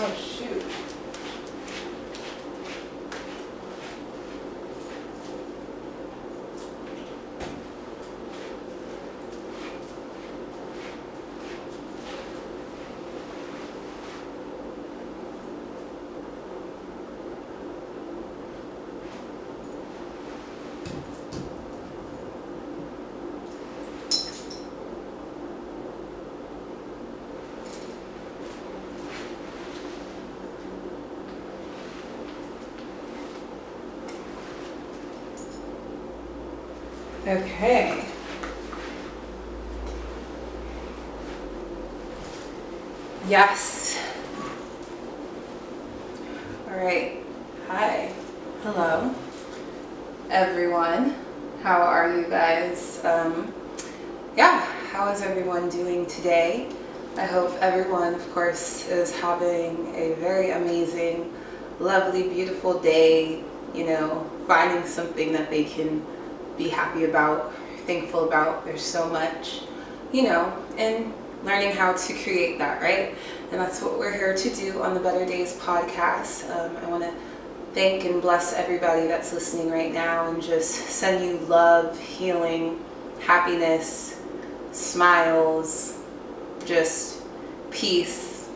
Oh shoot. Okay. Yes. All right. Hi. Hello, everyone. How are you guys? How is everyone doing today? I hope everyone, of course, is having a very amazing, lovely, beautiful day, finding something that they can be happy about, thankful about. There's so much, and learning how to create that, right? And that's what we're here to do on the Better Days podcast. I want to thank and bless everybody that's listening right now and just send you love, healing, happiness, smiles, just peace,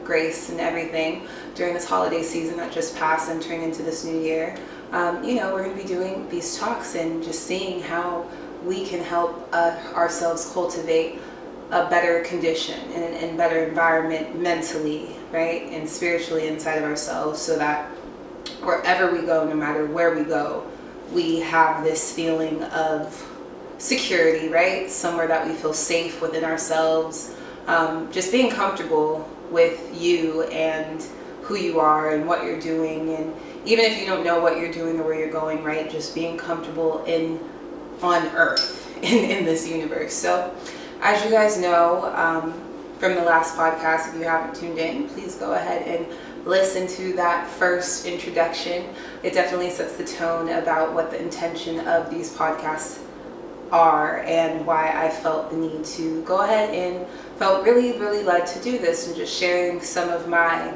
grace and everything during this holiday season that just passed, entering into this new year. We're going to be doing these talks and just seeing how we can help ourselves cultivate a better condition and better environment mentally, right, and spiritually inside of ourselves, so that wherever we go, no matter where we go, we have this feeling of security, right? Somewhere that we feel safe within ourselves, just being comfortable with you and who you are and what you're doing, and even if you don't know what you're doing or where you're going, right, just being comfortable on earth in this universe. So as you guys know from the last podcast, if you haven't tuned in, please go ahead and listen to that first introduction. It definitely sets the tone about what the intention of these podcasts are and why I felt the need to go ahead and felt really, really led to do this, and just sharing some of my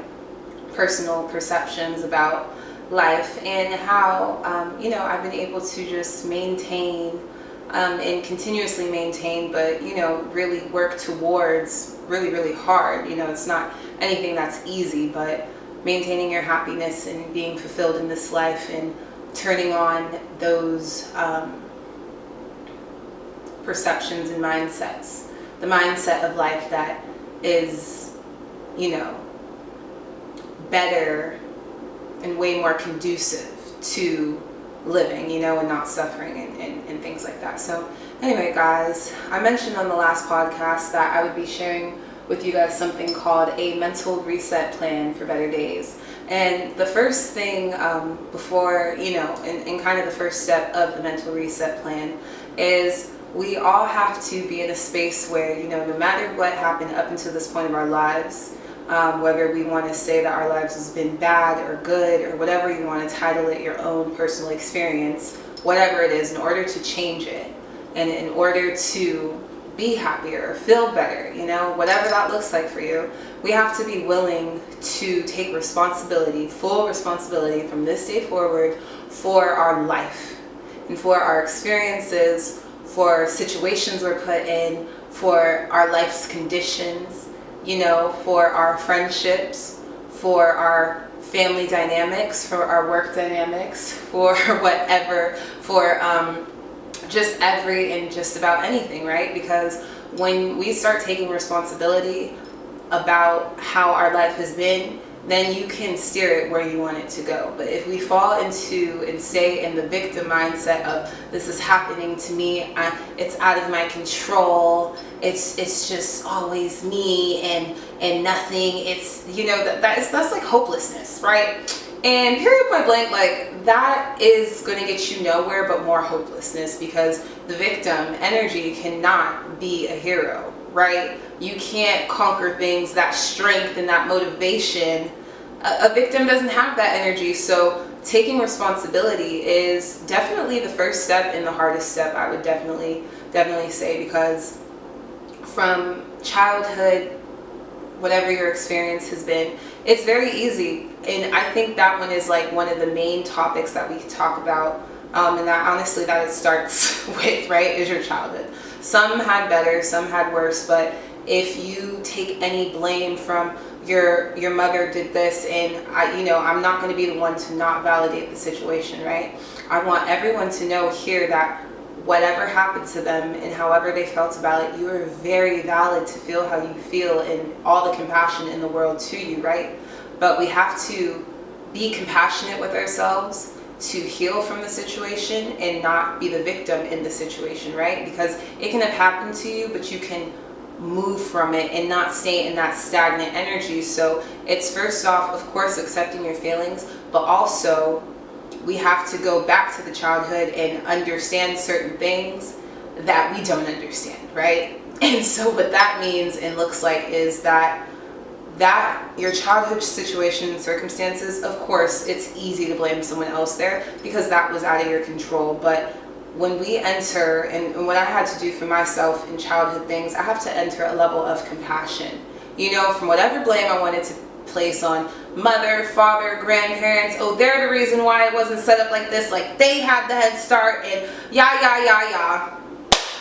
personal perceptions about life and how, I've been able to just maintain and continuously maintain, but, really work towards really, really hard. It's not anything that's easy, but maintaining your happiness and being fulfilled in this life and turning on those perceptions and mindsets, the mindset of life that is, better and way more conducive to living, and not suffering and things like that. So anyway, guys, I mentioned on the last podcast that I would be sharing with you guys something called a mental reset plan for better days. And the first thing before, and kind of the first step of the mental reset plan is we all have to be in a space where, no matter what happened up until this point of our lives, whether we want to say that our lives has been bad or good or whatever you want to title it, your own personal experience, whatever it is, in order to change it and in order to be happier, feel better, whatever that looks like for you, we have to be willing to take responsibility, full responsibility from this day forward for our life and for our experiences, for situations we're put in, for our life's conditions, for our friendships, for our family dynamics, for our work dynamics, for whatever, for just every and just about anything, right? Because when we start taking responsibility about how our life has been, then you can steer it where you want it to go. But if we fall into and stay in the victim mindset of this is happening to me, it's out of my control, it's just always me and nothing, it's that's like hopelessness, right? And period point blank, like that is going to get you nowhere but more hopelessness, because the victim energy cannot be a hero, right? You can't conquer things, that strength and that motivation. A victim doesn't have that energy. So taking responsibility is definitely the first step and the hardest step, I would definitely say, because from childhood whatever your experience has been, it's very easy. And I think that one is like one of the main topics that we talk about. And that honestly, that it starts with, right, is your childhood. Some had better, some had worse, but if you take any blame from your mother did this, and I'm not going to be the one to not validate the situation, right? I want everyone to know here that whatever happened to them and however they felt about it, you are very valid to feel how you feel, and all the compassion in the world to you, right? But we have to be compassionate with ourselves to heal from the situation and not be the victim in the situation, right? Because it can have happened to you, but you can move from it and not stay in that stagnant energy. So it's first off, of course, accepting your feelings, but also we have to go back to the childhood and understand certain things that we don't understand, right? And so what that means and looks like is that your childhood situation and circumstances, of course, it's easy to blame someone else there because that was out of your control. But when we enter, and what I had to do for myself in childhood things, I have to enter a level of compassion. From whatever blame I wanted to place on mother, father, grandparents, oh, they're the reason why it wasn't set up like this, like they had the head start, and yah.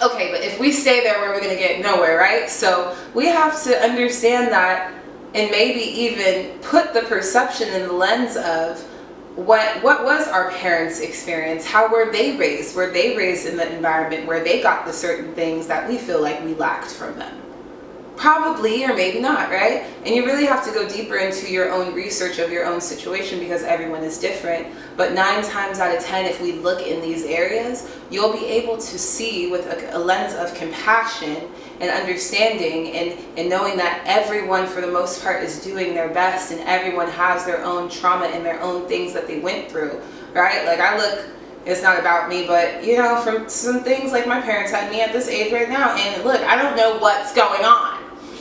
Okay, but if we stay there, we're going to get nowhere, right? So we have to understand that, and maybe even put the perception in the lens of what was our parents' experience? How were they raised? Were they raised in the environment where they got the certain things that we feel like we lacked from them? Probably, or maybe not, right? And you really have to go deeper into your own research of your own situation because everyone is different. But 9 times out of 10, if we look in these areas, you'll be able to see with a lens of compassion and understanding, and knowing that everyone for the most part is doing their best, and everyone has their own trauma and their own things that they went through, right? Like it's not about me, but from some things, like my parents had me at this age right now, and look, I don't know what's going on.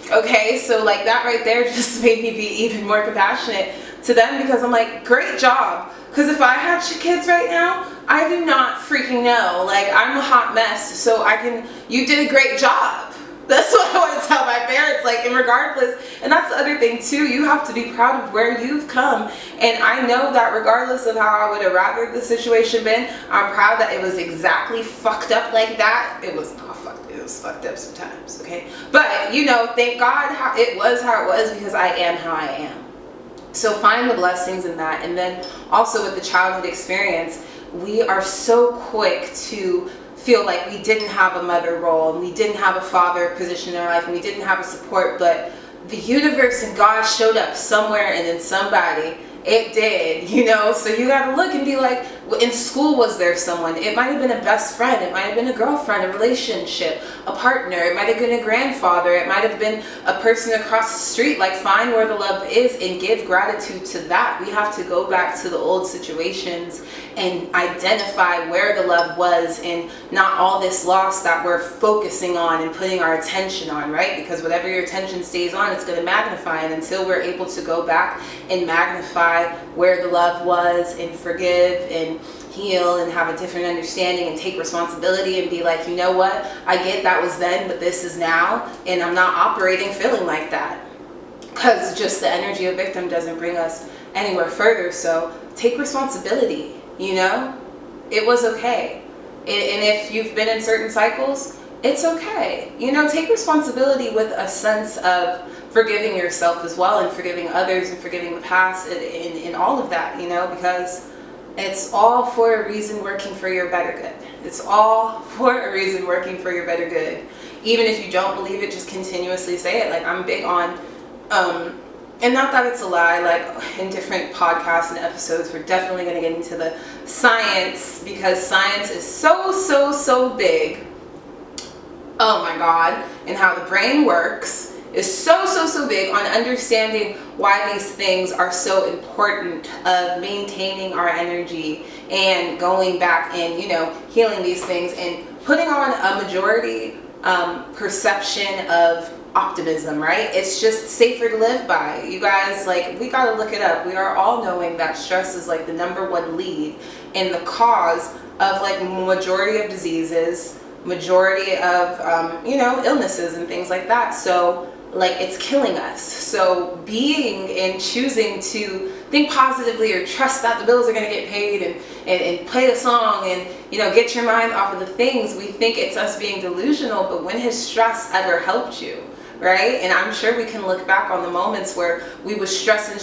Okay, so like that right there just made me be even more compassionate to them, because I'm like, great job. Because if I had kids right now, I do not freaking know. Like, I'm a hot mess, so you did a great job. That's what I want to tell my parents, like, and regardless, and that's the other thing too, you have to be proud of where you've come. And I know that regardless of how I would have rather the situation been, I'm proud that it was exactly fucked up like that. It was not fucked, it was fucked up sometimes, okay? But, thank God it was how it was, because I am how I am. So find the blessings in that. And then also with the childhood experience, we are so quick to feel like we didn't have a mother role, and we didn't have a father position in our life, and we didn't have a support, but the universe and God showed up somewhere and in somebody. It did, so you got to look and be like, in school, was there someone? It might have been a best friend, it might have been a girlfriend, a relationship, a partner, it might have been a grandfather, it might have been a person across the street. Like, find where the love is and give gratitude to that. We have to go back to the old situations and identify where the love was, and not all this loss that we're focusing on and putting our attention on, right? Because whatever your attention stays on, it's going to magnify. And until we're able to go back and magnify where the love was, and forgive and heal and have a different understanding and take responsibility and be like, you know what, I get that was then, but this is now, and I'm not operating feeling like that, because just the energy of victim doesn't bring us anywhere further. So take responsibility. It was okay. And if you've been in certain cycles, it's okay. Take responsibility with a sense of forgiving yourself as well, and forgiving others, and forgiving the past, and all of that, because it's all for a reason working for your better good. It's all for a reason working for your better good. Even if you don't believe it, just continuously say it. Like, I'm big on, and not that it's a lie, like in different podcasts and episodes, we're definitely going to get into the science, because science is so big. Oh my God. And how the brain works is so big on understanding why these things are so important, of maintaining our energy and going back and healing these things, and putting on a majority perception of optimism, right? It's just safer to live by. You guys, like, we gotta look it up. We are all knowing that stress is like the #1 lead in the cause of like majority of diseases, majority of illnesses and things like that. So like it's killing us. So being and choosing to think positively or trust that the bills are going to get paid and play a song and, you know, get your mind off of the things, we think it's us being delusional. But when has stress ever helped you? Right? And I'm sure we can look back on the moments where we was stressing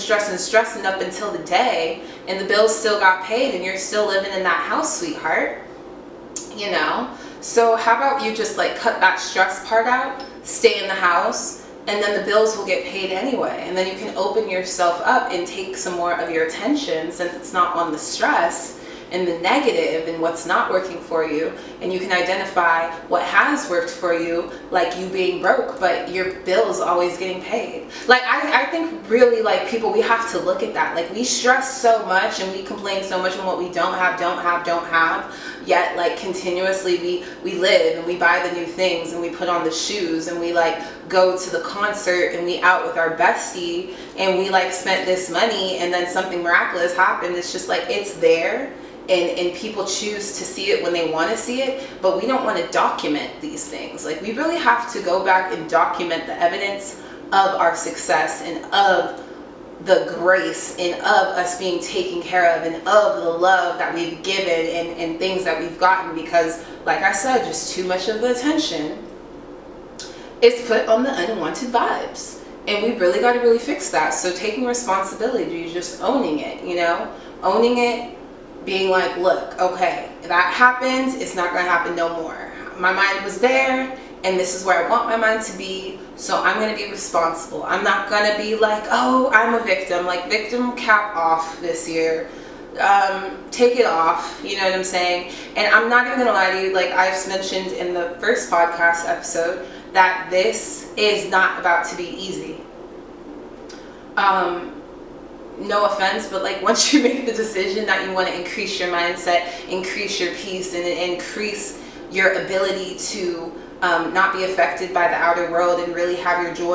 up until the day and the bills still got paid and you're still living in that house, sweetheart. You know? So how about you just like cut that stress part out, stay in the house, and then the bills will get paid anyway. And then you can open yourself up and take some more of your attention, since it's not on the stress and the negative and what's not working for you, and you can identify what has worked for you, like you being broke but your bills always getting paid. Like I think really, like, people, we have to look at that. Like, we stress so much and we complain so much on what we don't have, yet like continuously we live and we buy the new things and we put on the shoes and we like go to the concert and we out with our bestie and we like spent this money, and then something miraculous happened. It's just like, it's there. And people choose to see it when they want to see it, but we don't want to document these things. Like, we really have to go back and document the evidence of our success and of the grace and of us being taken care of and of the love that we've given and things that we've gotten, because like I said, just too much of the attention is put on the unwanted vibes, and we really got to really fix that. So taking responsibility, just owning it, you know, owning it, being like, look, okay, that happened, it's not going to happen no more. My mind was there, and this is where I want my mind to be, so I'm going to be responsible. I'm not going to be like, oh, I'm a victim. Like, victim cap off this year. Take it off, you know what I'm saying? And I'm not even going to lie to you, like I've mentioned in the first podcast episode, that this is not about to be easy. No offense, but like, once you make the decision that you want to increase your mindset, increase your peace, and increase your ability to not be affected by the outer world and really have your joy